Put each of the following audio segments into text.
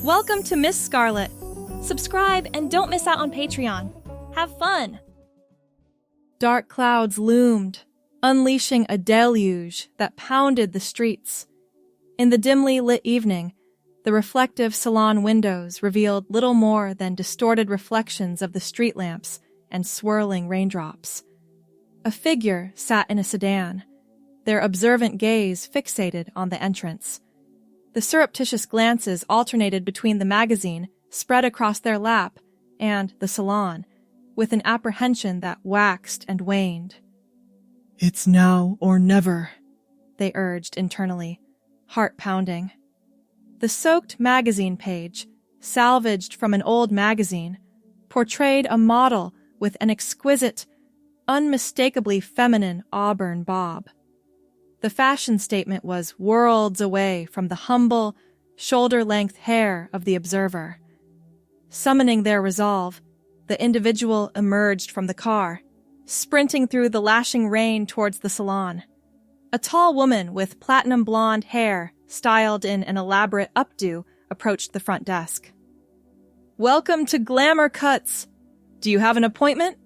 Welcome to Miss Scarlett. Subscribe and don't miss out on Patreon. Have fun! Dark clouds loomed, unleashing a deluge that pounded the streets. In the dimly lit evening, the reflective salon windows revealed little more than distorted reflections of the street lamps and swirling raindrops. A figure sat in a sedan, their observant gaze fixated on the entrance. The surreptitious glances alternated between the magazine spread across their lap and the salon, with an apprehension that waxed and waned. "It's now or never," they urged internally, heart pounding. The soaked magazine page, salvaged from an old magazine, portrayed a model with an exquisite, unmistakably feminine auburn bob. The fashion statement was worlds away from the humble, shoulder-length hair of the observer. Summoning their resolve, the individual emerged from the car, sprinting through the lashing rain towards the salon. A tall woman with platinum blonde hair styled in an elaborate updo approached the front desk. "Welcome to Glamour Cuts. Do you have an appointment?"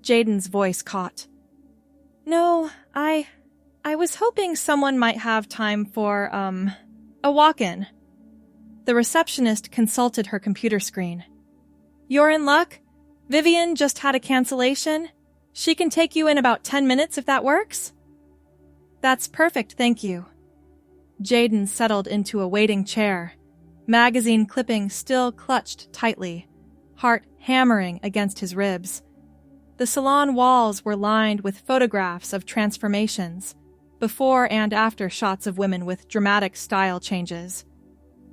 Jaden's voice caught. "No, I was hoping someone might have time for, a walk-in." The receptionist consulted her computer screen. "You're in luck. Vivian just had a cancellation. She can take you in about 10 minutes if that works." "That's perfect, thank you." Jaden settled into a waiting chair, magazine clipping still clutched tightly, heart hammering against his ribs. The salon walls were lined with photographs of transformations, before and after shots of women with dramatic style changes.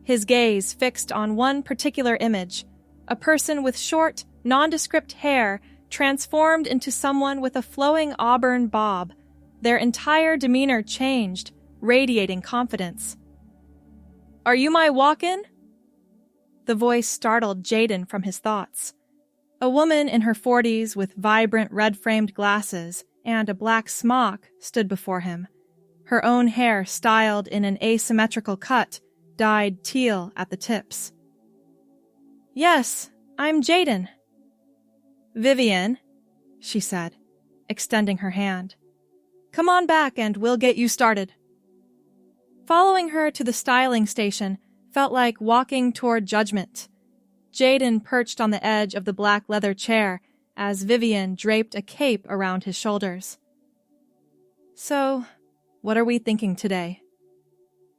His gaze fixed on one particular image, a person with short, nondescript hair transformed into someone with a flowing auburn bob. Their entire demeanor changed, radiating confidence. "Are you my walk-in?" The voice startled Jaden from his thoughts. A woman in her 40s with vibrant red-framed glasses and a black smock stood before him, her own hair styled in an asymmetrical cut, dyed teal at the tips. "Yes, I'm Jaden." "Vivian," she said, extending her hand. "Come on back and we'll get you started." Following her to the styling station felt like walking toward judgment. Jaden perched on the edge of the black leather chair as Vivian draped a cape around his shoulders. "So, what are we thinking today?"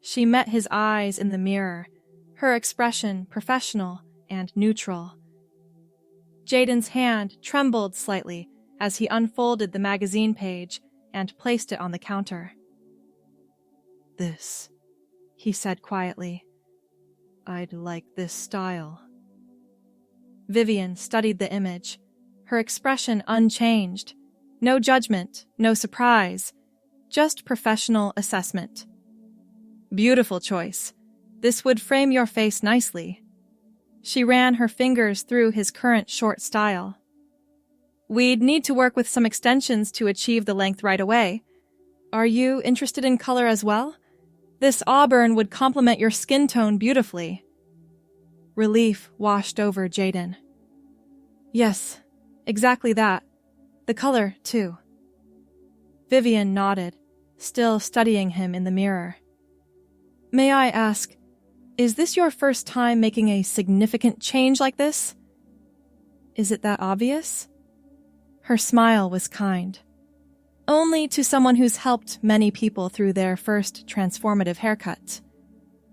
She met his eyes in the mirror, her expression professional and neutral. Jaden's hand trembled slightly as he unfolded the magazine page and placed it on the counter. "This," he said quietly. "I'd like this style." Vivian studied the image, her expression unchanged. No judgment, no surprise, just professional assessment. "Beautiful choice. This would frame your face nicely." She ran her fingers through his current short style. "We'd need to work with some extensions to achieve the length right away. Are you interested in color as well? This auburn would complement your skin tone beautifully." Relief washed over Jaden. "Yes, exactly that. The color, too." Vivian nodded, still studying him in the mirror. "May I ask, is this your first time making a significant change like this?" "Is it that obvious?" Her smile was kind. "Only to someone who's helped many people through their first transformative haircut.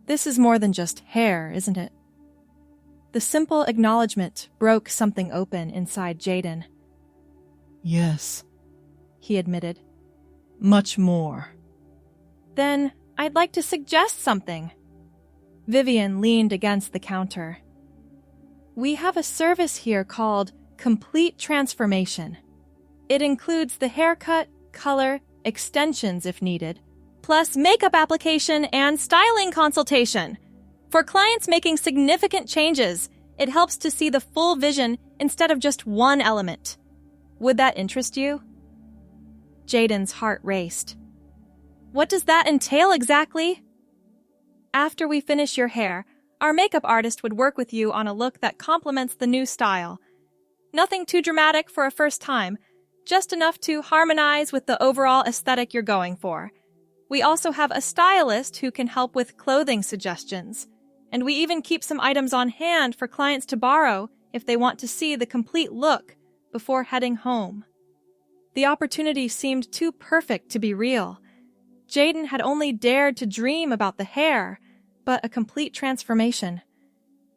This is more than just hair, isn't it?" The simple acknowledgement broke something open inside Jaden. "Yes," he admitted. "Much more." "Then I'd like to suggest something." Vivian leaned against the counter. "We have a service here called Complete Transformation. It includes the haircut, color, extensions if needed, plus makeup application and styling consultation. For clients making significant changes, it helps to see the full vision instead of just one element. Would that interest you?" Jaden's heart raced. "What does that entail exactly?" "After we finish your hair, Our makeup artist would work with you on a look that complements the new style. Nothing too dramatic for a first time, just enough to harmonize with the overall aesthetic you're going for. We also have a stylist who can help with clothing suggestions, and we even keep some items on hand for clients to borrow if they want to see the complete look before heading home. The opportunity seemed too perfect to be real. Jaden had only dared to dream about the hair, but a complete transformation.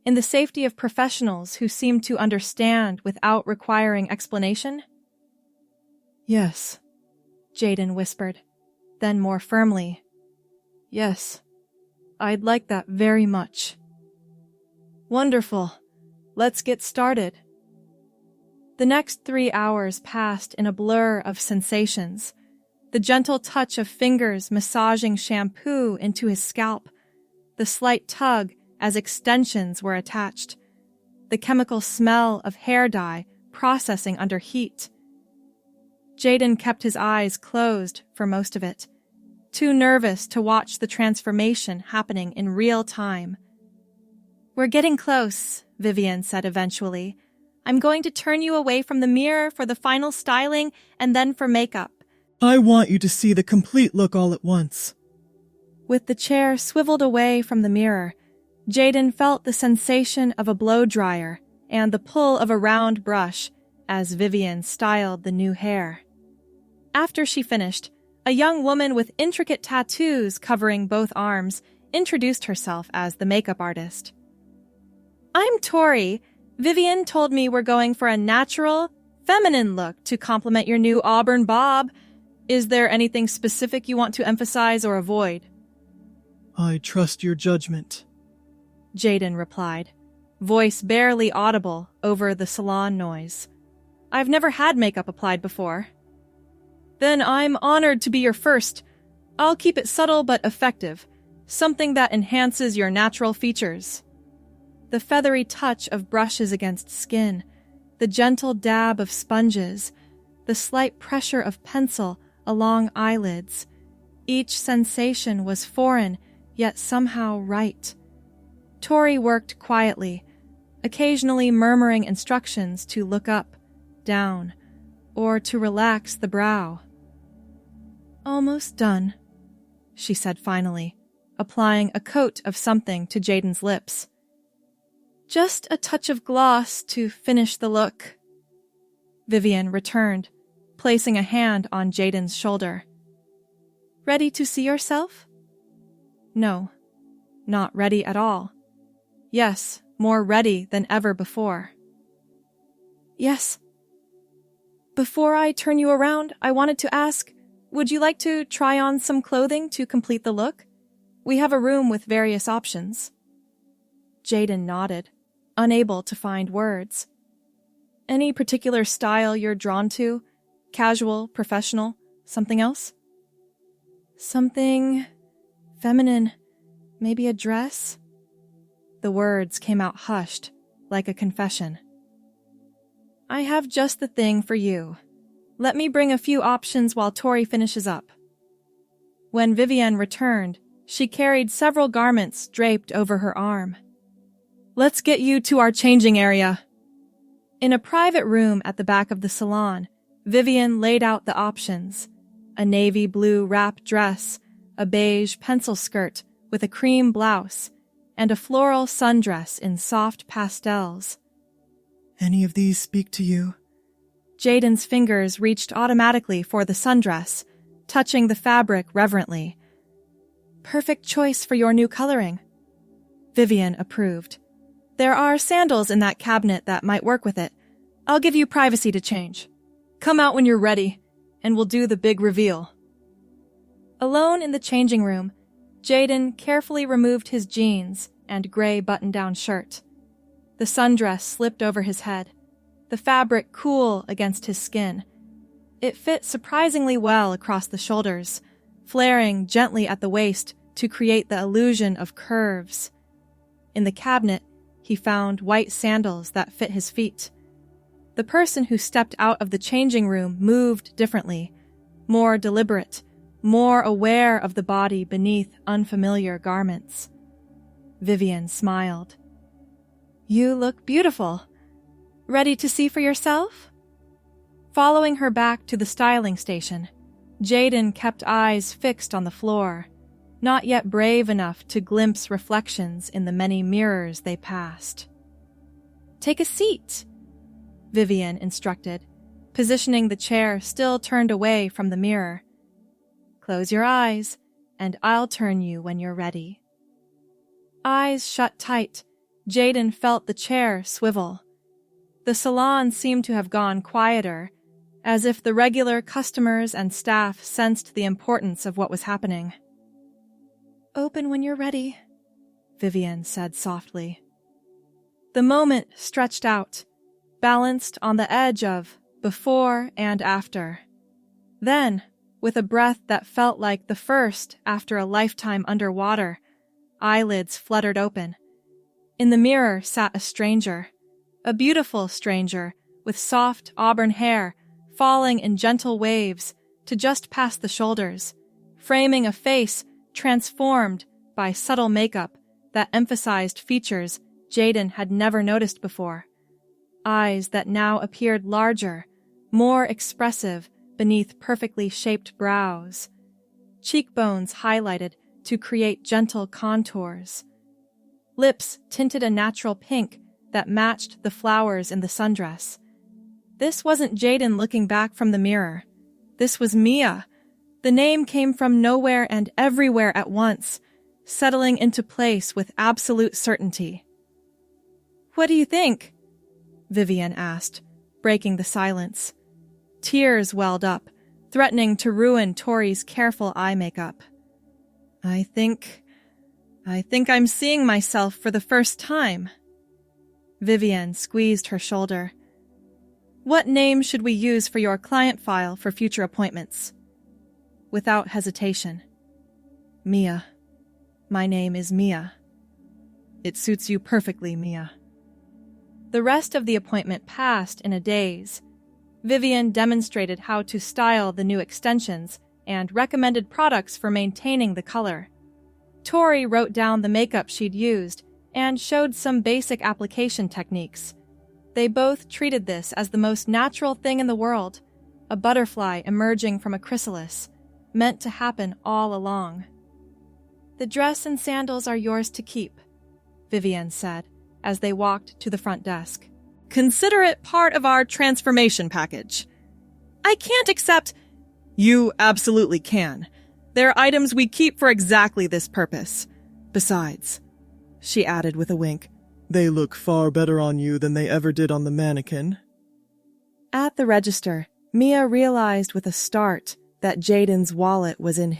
In the safety of professionals who seemed to understand without requiring explanation. Yes, Jaden whispered, then more firmly. Yes, I'd like that very much. Wonderful. Let's get started. The next 3 hours passed in a blur of sensations. The gentle touch of fingers massaging shampoo into his scalp, the slight tug as extensions were attached, the chemical smell of hair dye processing under heat. Jaden kept his eyes closed for most of it, too nervous to watch the transformation happening in real time. "We're getting close," Vivian said eventually. "I'm going to turn you away from the mirror for the final styling and then for makeup." I want you to see the complete look all at once. With the chair swiveled away from the mirror, Jaden felt the sensation of a blow dryer and the pull of a round brush as Vivian styled the new hair. After she finished, a young woman with intricate tattoos covering both arms introduced herself as the makeup artist. "I'm Tori. Vivian told me we're going for a natural, feminine look to complement your new auburn bob. Is there anything specific you want to emphasize or avoid?" I trust your judgment, Jaden replied, voice barely audible over the salon noise. "I've never had makeup applied before." "Then I'm honored to be your first. I'll keep it subtle but effective, something that enhances your natural features." The feathery touch of brushes against skin, the gentle dab of sponges, the slight pressure of pencil along eyelids. Each sensation was foreign, yet somehow right. Tori worked quietly, occasionally murmuring instructions to look up, down, or to relax the brow. "Almost done," she said finally, applying a coat of something to Jaden's lips. "Just a touch of gloss to finish the look." Vivian returned, placing a hand on Jaden's shoulder. "Ready to see yourself?" No, not ready at all. Yes, more ready than ever before. "Yes." "Before I turn you around, I wanted to ask, would you like to try on some clothing to complete the look? We have a room with various options." Jaden nodded, unable to find words. "Any particular style you're drawn to? Casual, professional, something else?" "Something feminine, maybe a dress?" The words came out hushed, like a confession. "I have just the thing for you. Let me bring a few options while Tori finishes up." When Vivian returned, she carried several garments draped over her arm. "Let's get you to our changing area." In a private room at the back of the salon, Vivian laid out the options: a navy blue wrap dress, a beige pencil skirt with a cream blouse, and a floral sundress in soft pastels. Any of these speak to you? Jaden's fingers reached automatically for the sundress, touching the fabric reverently. "Perfect choice for your new coloring." Vivian approved. "There are sandals in that cabinet that might work with it. I'll give you privacy to change. Come out when you're ready, and we'll do the big reveal." Alone in the changing room, Jaden carefully removed his jeans and gray button-down shirt. The sundress slipped over his head, the fabric cool against his skin. It fit surprisingly well across the shoulders, flaring gently at the waist to create the illusion of curves. In the cabinet, he found white sandals that fit his feet. The person who stepped out of the changing room moved differently, more deliberate, more aware of the body beneath unfamiliar garments. Vivian smiled. You look beautiful. Ready to see for yourself? Following her back to the styling station, Jaden kept eyes fixed on the floor, not yet brave enough to glimpse reflections in the many mirrors they passed. Take a seat, Vivian instructed, positioning the chair still turned away from the mirror. Close your eyes, and I'll turn you when you're ready. Eyes shut tight, Jaden felt the chair swivel. The salon seemed to have gone quieter, as if the regular customers and staff sensed the importance of what was happening. Open when you're ready, Vivian said softly. The moment stretched out, balanced on the edge of before and after. Then, with a breath that felt like the first after a lifetime underwater, eyelids fluttered open. In the mirror sat a stranger, a beautiful stranger with soft auburn hair falling in gentle waves to just past the shoulders, framing a face transformed by subtle makeup that emphasized features Jaden had never noticed before. Eyes that now appeared larger, more expressive beneath perfectly shaped brows. Cheekbones highlighted to create gentle contours. Lips tinted a natural pink that matched the flowers in the sundress. This wasn't Jaden looking back from the mirror. This was Mia. The name came from nowhere and everywhere at once, settling into place with absolute certainty. What do you think? Vivian asked, breaking the silence. Tears welled up, threatening to ruin Tori's careful eye makeup. I think I'm seeing myself for the first time. Vivian squeezed her shoulder. What name should we use for your client file for future appointments? Without hesitation. Mia. My name is Mia. It suits you perfectly, Mia. The rest of the appointment passed in a daze. Vivian demonstrated how to style the new extensions and recommended products for maintaining the color. Tori wrote down the makeup she'd used and showed some basic application techniques. They both treated this as the most natural thing in the world, a butterfly emerging from a chrysalis, meant to happen all along. The dress and sandals are yours to keep, Vivian said, as they walked to the front desk. Consider it part of our transformation package. I can't accept... You absolutely can. They're items we keep for exactly this purpose. Besides, she added with a wink, They look far better on you than they ever did on the mannequin. At the register, Mia realized with a start that Jaden's wallet was in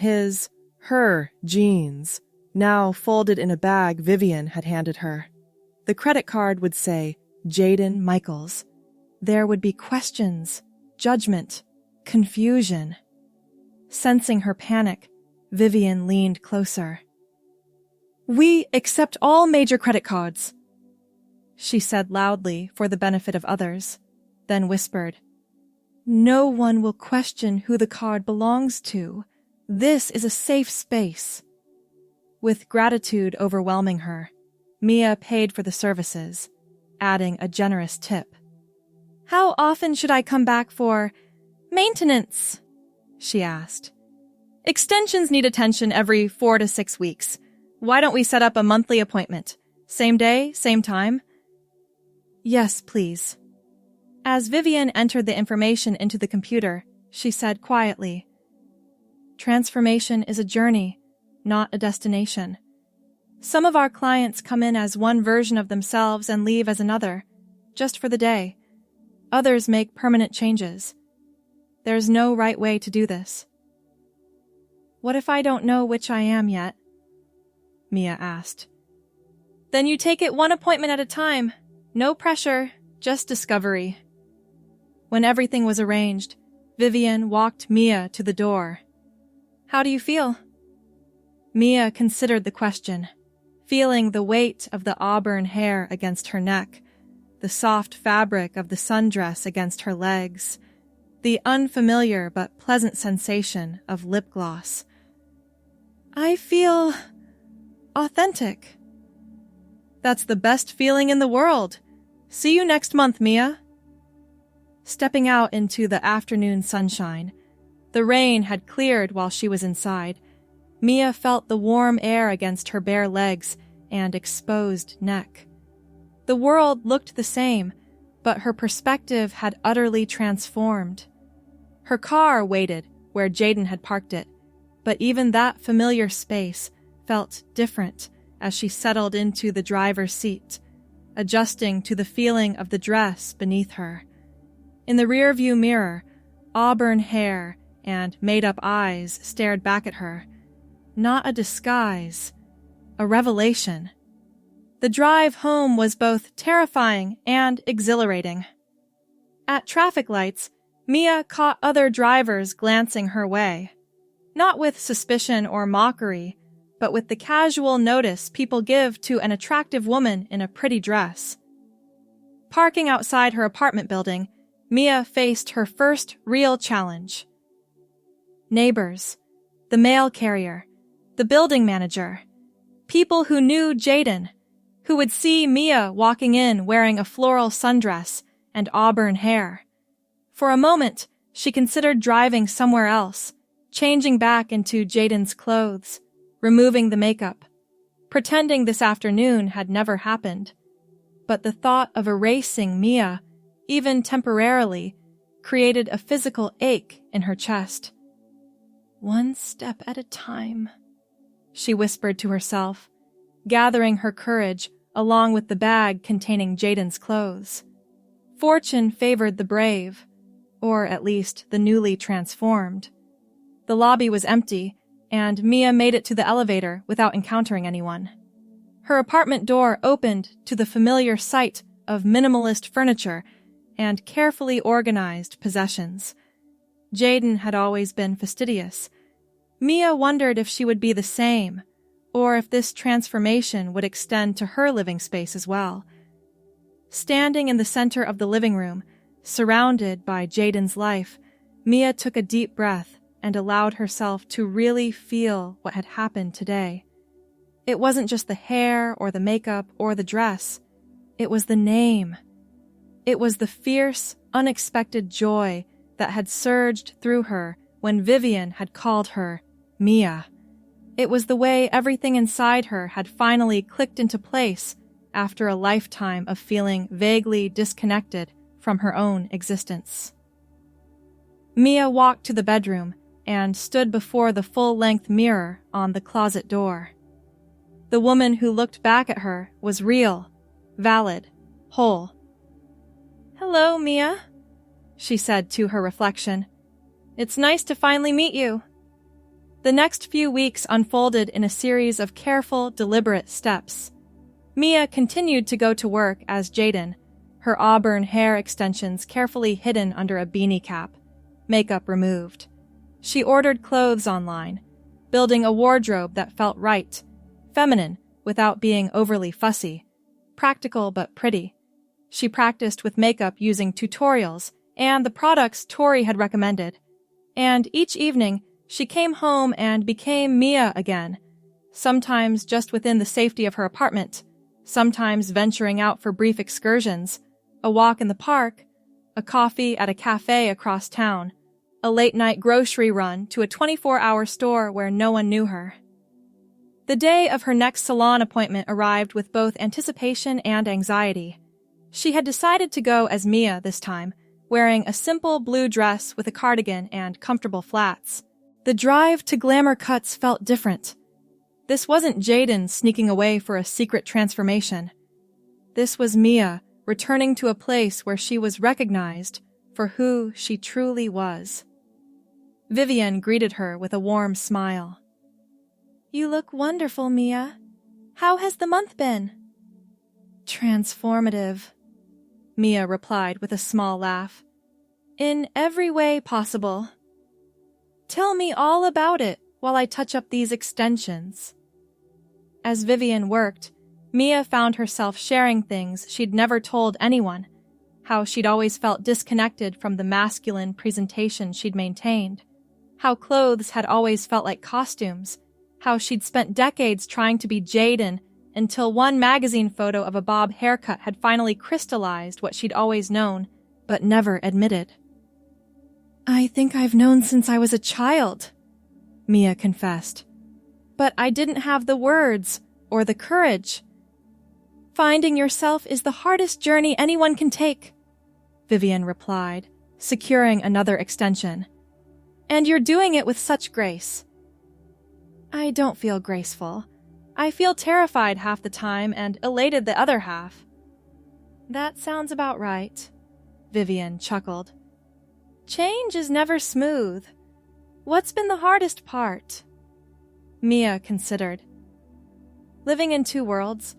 her jeans, now folded in a bag Vivian had handed her. The credit card would say, Jaden Michaels. There would be questions, judgment, confusion. Sensing her panic, Vivian leaned closer. We accept all major credit cards, she said loudly for the benefit of others, then whispered, No one will question who the card belongs to. This is a safe space. With gratitude overwhelming her, Mia paid for the services, adding a generous tip. How often should I come back for maintenance? She asked. Extensions need attention every 4 to 6 weeks. Why don't we set up a monthly appointment? Same day, same time? Yes, please. As Vivian entered the information into the computer, she said quietly, Transformation is a journey, not a destination. Some of our clients come in as one version of themselves and leave as another, just for the day. Others make permanent changes. There's no right way to do this. What if I don't know which I am yet? Mia asked. Then you take it one appointment at a time. No pressure, just discovery. When everything was arranged, Vivian walked Mia to the door. How do you feel? Mia considered the question, feeling the weight of the auburn hair against her neck, the soft fabric of the sundress against her legs, the unfamiliar but pleasant sensation of lip gloss. I feel authentic, That's the best feeling in the world. See you next month, Mia. Stepping out into the afternoon sunshine, the rain had cleared while she was inside. Mia felt the warm air against her bare legs and exposed neck. The world looked the same, but her perspective had utterly transformed. Her car waited where Jaden had parked it, but even that familiar space felt different as she settled into the driver's seat, adjusting to the feeling of the dress beneath her. In the rearview mirror, auburn hair and made-up eyes stared back at her. Not a disguise, a revelation. The drive home was both terrifying and exhilarating. At traffic lights, Mia caught other drivers glancing her way. Not with suspicion or mockery, but with the casual notice people give to an attractive woman in a pretty dress. Parking outside her apartment building, Mia faced her first real challenge. Neighbors, the mail carrier, the building manager, people who knew Jaden, who would see Mia walking in wearing a floral sundress and auburn hair. For a moment, she considered driving somewhere else, changing back into Jaden's clothes, removing the makeup, pretending this afternoon had never happened. But the thought of erasing Mia, even temporarily, created a physical ache in her chest. "One step at a time," she whispered to herself, gathering her courage along with the bag containing Jaden's clothes. Fortune favored the brave, or at least the newly transformed. The lobby was empty, and Mia made it to the elevator without encountering anyone. Her apartment door opened to the familiar sight of minimalist furniture and carefully organized possessions. Jaden had always been fastidious. Mia wondered if she would be the same, or if this transformation would extend to her living space as well. Standing in the center of the living room, surrounded by Jaden's life, Mia took a deep breath and allowed herself to really feel what had happened today. It wasn't just the hair or the makeup or the dress. It was the name. It was the fierce, unexpected joy that had surged through her when Vivian had called her Mia. It was the way everything inside her had finally clicked into place after a lifetime of feeling vaguely disconnected from her own existence. Mia walked to the bedroom and stood before the full-length mirror on the closet door. The woman who looked back at her was real, valid, whole. "Hello, Mia," she said to her reflection. "It's nice to finally meet you." The next few weeks unfolded in a series of careful, deliberate steps. Mia continued to go to work as Jaden, her auburn hair extensions carefully hidden under a beanie cap, makeup removed. She ordered clothes online, building a wardrobe that felt right, feminine without being overly fussy, practical but pretty. She practiced with makeup using tutorials and the products Tori had recommended. And each evening, she came home and became Mia again, sometimes just within the safety of her apartment, sometimes venturing out for brief excursions, a walk in the park, a coffee at a cafe across town, a late-night grocery run to a 24-hour store where no one knew her. The day of her next salon appointment arrived with both anticipation and anxiety. She had decided to go as Mia this time, wearing a simple blue dress with a cardigan and comfortable flats. The drive to glamour cuts felt different. This wasn't Jaden sneaking away for a secret transformation. This was Mia returning to a place where she was recognized for who she truly was. Vivian greeted her with a warm smile. "You look wonderful, Mia. How has the month been?" "Transformative," Mia replied with a small laugh. "In every way possible." "Tell me all about it while I touch up these extensions." As Vivian worked, Mia found herself sharing things she'd never told anyone, how she'd always felt disconnected from the masculine presentation she'd maintained, how clothes had always felt like costumes, how she'd spent decades trying to be Jaden until one magazine photo of a bob haircut had finally crystallized what she'd always known, but never admitted. "I think I've known since I was a child," Mia confessed. "But I didn't have the words or the courage. Finding yourself is the hardest journey anyone can take," Vivian replied, securing another extension. "And you're doing it with such grace." "I don't feel graceful. I feel terrified half the time and elated the other half." "That sounds about right," Vivian chuckled. "Change is never smooth. What's been the hardest part?" Mia considered. "Living in two worlds.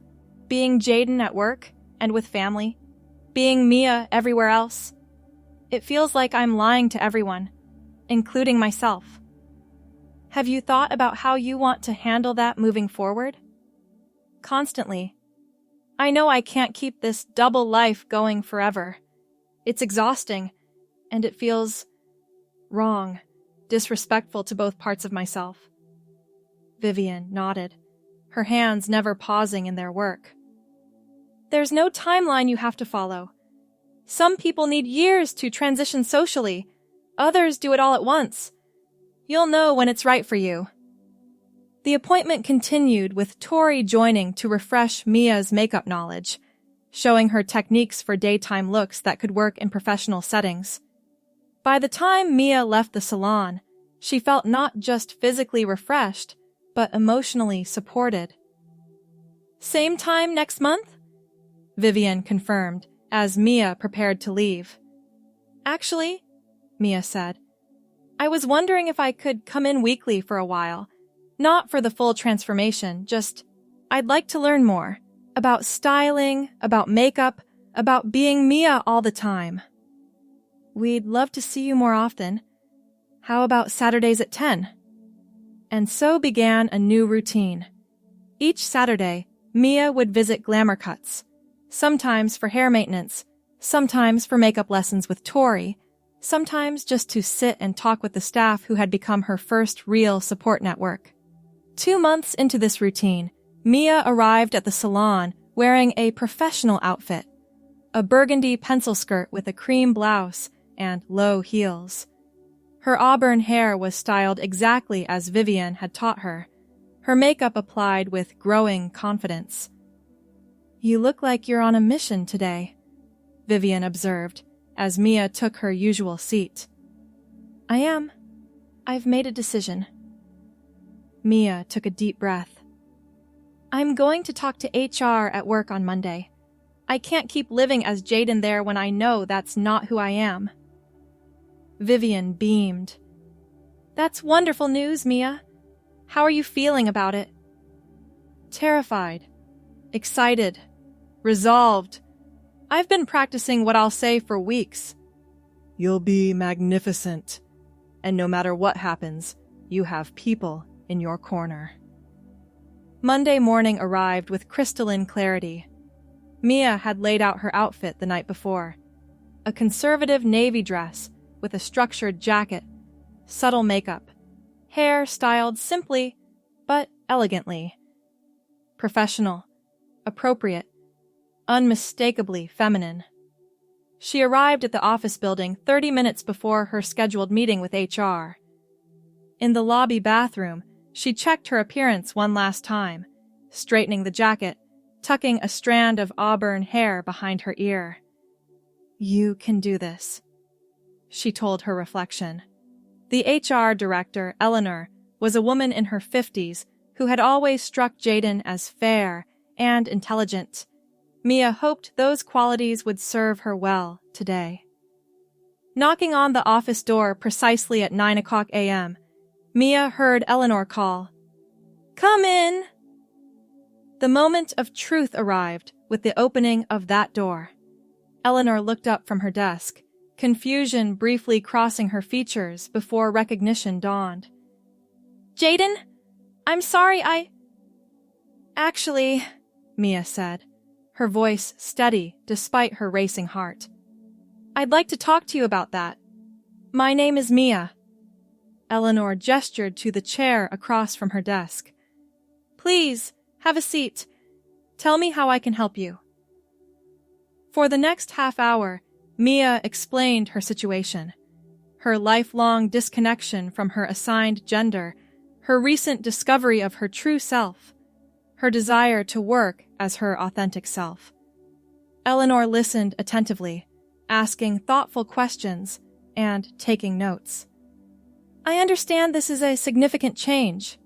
Being Jaden at work and with family. Being Mia everywhere else. It feels like I'm lying to everyone, including myself. Have you thought about how you want to handle that moving forward?" "Constantly. I know I can't keep this double life going forever. It's exhausting, and it feels wrong, disrespectful to both parts of myself." Vivian nodded, her hands never pausing in their work. "There's no timeline you have to follow. Some people need years to transition socially. Others do it all at once. You'll know when it's right for you." The appointment continued with Tori joining to refresh Mia's makeup knowledge, showing her techniques for daytime looks that could work in professional settings. By the time Mia left the salon, she felt not just physically refreshed, but emotionally supported. "Same time next month?" Vivian confirmed as Mia prepared to leave. "Actually," Mia said, "I was wondering if I could come in weekly for a while. Not for the full transformation, just I'd like to learn more. About styling, about makeup, about being Mia all the time." "We'd love to see you more often. How about Saturdays at 10? And so began a new routine. Each Saturday, Mia would visit Glamour Cuts, sometimes for hair maintenance, sometimes for makeup lessons with Tori, sometimes just to sit and talk with the staff who had become her first real support network. 2 months into this routine, Mia arrived at the salon wearing a professional outfit, a burgundy pencil skirt with a cream blouse and low heels. Her auburn hair was styled exactly as Vivian had taught her, her makeup applied with growing confidence. "You look like you're on a mission today," Vivian observed as Mia took her usual seat. "I am. I've made a decision." Mia took a deep breath. "I'm going to talk to HR at work on Monday. I can't keep living as Jaden there when I know that's not who I am." Vivian beamed. "That's wonderful news, Mia. How are you feeling about it?" "Terrified. Excited. Resolved. I've been practicing what I'll say for weeks." "You'll be magnificent. And no matter what happens, you have people in your corner." Monday morning arrived with crystalline clarity. Mia had laid out her outfit the night before. A conservative navy dress with a structured jacket, subtle makeup, hair styled simply but elegantly. Professional, appropriate, unmistakably feminine. She arrived at the office building 30 minutes before her scheduled meeting with HR. In the lobby bathroom, she checked her appearance one last time, straightening the jacket, tucking a strand of auburn hair behind her ear. "You can do this," she told her reflection. The HR director, Eleanor, was a woman in her 50s who had always struck Jaden as fair and intelligent. Mia hoped those qualities would serve her well today. Knocking on the office door precisely at 9 a.m., Mia heard Eleanor call, "Come in!" The moment of truth arrived with the opening of that door. Eleanor looked up from her desk, confusion briefly crossing her features before recognition dawned. "Jaden, I'm sorry Actually," Mia said, her voice steady despite her racing heart. "I'd like to talk to you about that. My name is Mia." Eleanor gestured to the chair across from her desk. "Please, have a seat. Tell me how I can help you. For the next half hour, Mia explained her situation. Her lifelong disconnection from her assigned gender, her recent discovery of her true self, her desire to work as her authentic self. Eleanor listened attentively, asking thoughtful questions and taking notes. I understand this is a significant change,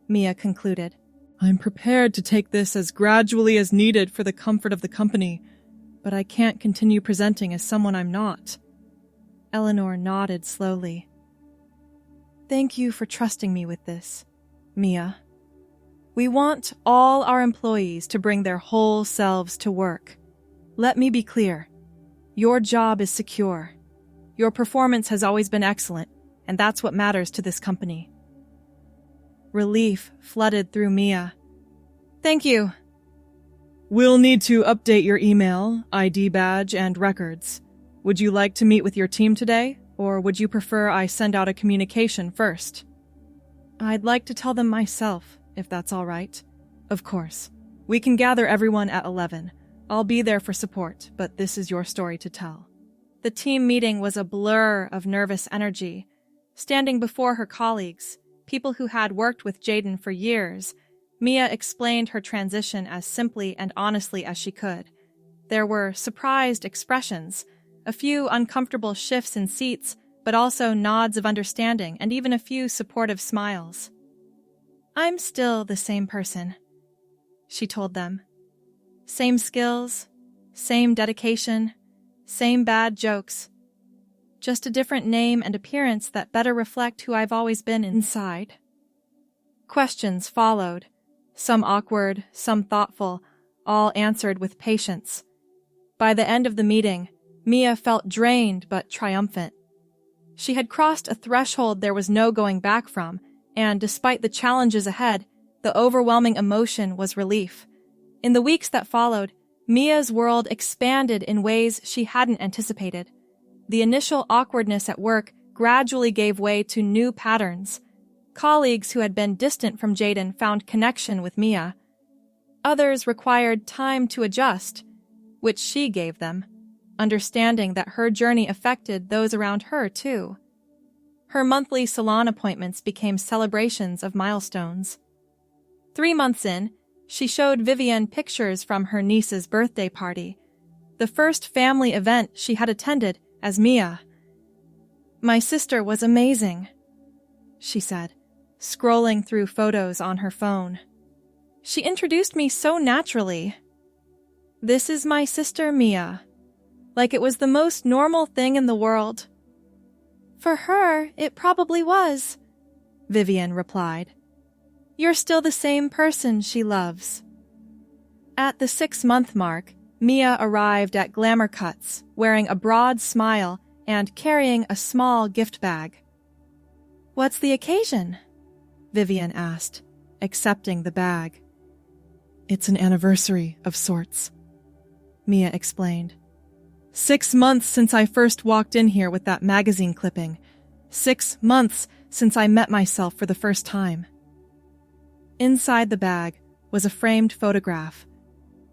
Mia concluded. I'm prepared to take this as gradually as needed for the comfort of the company, but I can't continue presenting as someone I'm not. Eleanor nodded slowly. Thank you for trusting me with this, Mia. We want all our employees to bring their whole selves to work. Let me be clear. Your job is secure. Your performance has always been excellent, and that's what matters to this company. Relief flooded through Mia. Thank you. We'll need to update your email, ID badge, and records. Would you like to meet with your team today, or would you prefer I send out a communication first? I'd like to tell them myself, if that's all right. Of course. We can gather everyone at 11. I'll be there for support, but this is your story to tell. The team meeting was a blur of nervous energy. Standing before her colleagues, people who had worked with Jaden for years, Mia explained her transition as simply and honestly as she could. There were surprised expressions, a few uncomfortable shifts in seats, but also nods of understanding and even a few supportive smiles. I'm still the same person, she told them. Same skills, same dedication, same bad jokes. Just a different name and appearance that better reflect who I've always been inside. Questions followed, some awkward, some thoughtful, all answered with patience. By the end of the meeting, Mia felt drained but triumphant. She had crossed a threshold there was no going back from, and despite the challenges ahead, the overwhelming emotion was relief. In the weeks that followed, Mia's world expanded in ways she hadn't anticipated. The initial awkwardness at work gradually gave way to new patterns. Colleagues who had been distant from Jaden found connection with Mia. Others required time to adjust, which she gave them, understanding that her journey affected those around her too. Her monthly salon appointments became celebrations of milestones. 3 months in, she showed Vivian pictures from her niece's birthday party, the first family event she had attended as Mia. My sister was amazing, she said, scrolling through photos on her phone. She introduced me so naturally. This is my sister Mia, like it was the most normal thing in the world. For her, it probably was, Vivian replied. You're still the same person she loves. At the 6-month mark, Mia arrived at Glamour Cuts, wearing a broad smile and carrying a small gift bag. What's the occasion? Vivian asked, accepting the bag. It's an anniversary of sorts, Mia explained. 6 months since I first walked in here with that magazine clipping. 6 months since I met myself for the first time. Inside the bag was a framed photograph.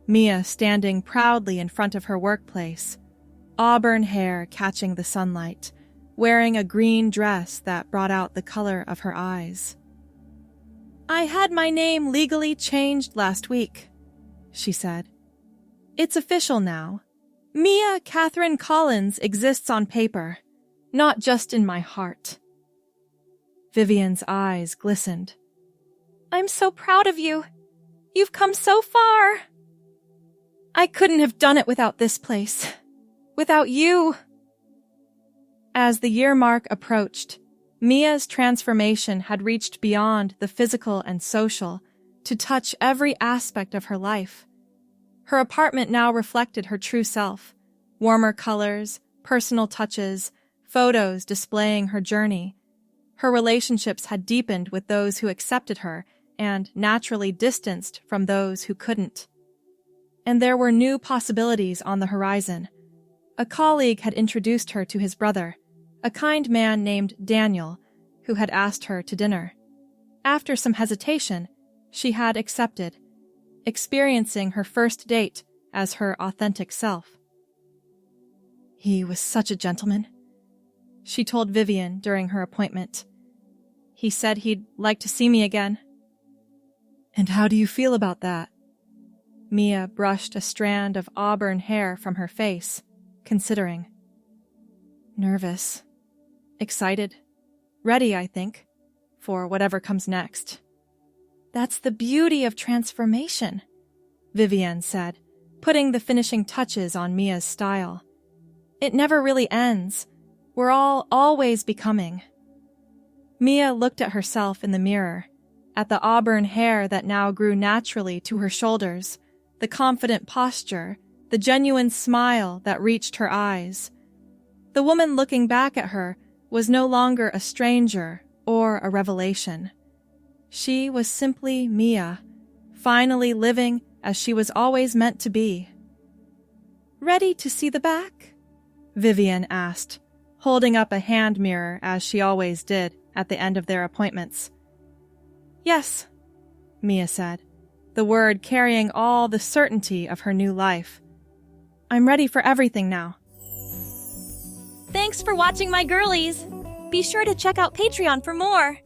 Mia standing proudly in front of her workplace, auburn hair catching the sunlight, wearing a green dress that brought out the color of her eyes. I had my name legally changed last week, she said. It's official now. Mia Catherine Collins exists on paper, not just in my heart. Vivian's eyes glistened. I'm so proud of you. You've come so far. I couldn't have done it without this place. Without you. As the year mark approached, Mia's transformation had reached beyond the physical and social to touch every aspect of her life. Her apartment now reflected her true self. Warmer colors, personal touches, photos displaying her journey. Her relationships had deepened with those who accepted her and naturally distanced from those who couldn't. And there were new possibilities on the horizon. A colleague had introduced her to his brother, a kind man named Daniel, who had asked her to dinner. After some hesitation, she had accepted. experiencing her first date as her authentic self. He was such a gentleman, she told Vivian during her appointment. He said he'd like to see me again. And how do you feel about that? Mia brushed a strand of auburn hair from her face, considering. Nervous. Excited. Ready, I think, for whatever comes next. That's the beauty of transformation, Vivian said, putting the finishing touches on Mia's style. It never really ends. We're all always becoming. Mia looked at herself in the mirror, at the auburn hair that now grew naturally to her shoulders, the confident posture, the genuine smile that reached her eyes. The woman looking back at her was no longer a stranger or a revelation. She was simply Mia, finally living as she was always meant to be. "Ready to see the back?" Vivian asked, holding up a hand mirror as she always did at the end of their appointments. "Yes," Mia said, the word carrying all the certainty of her new life. "I'm ready for everything now." Thanks for watching, my girlies! Be sure to check out Patreon for more!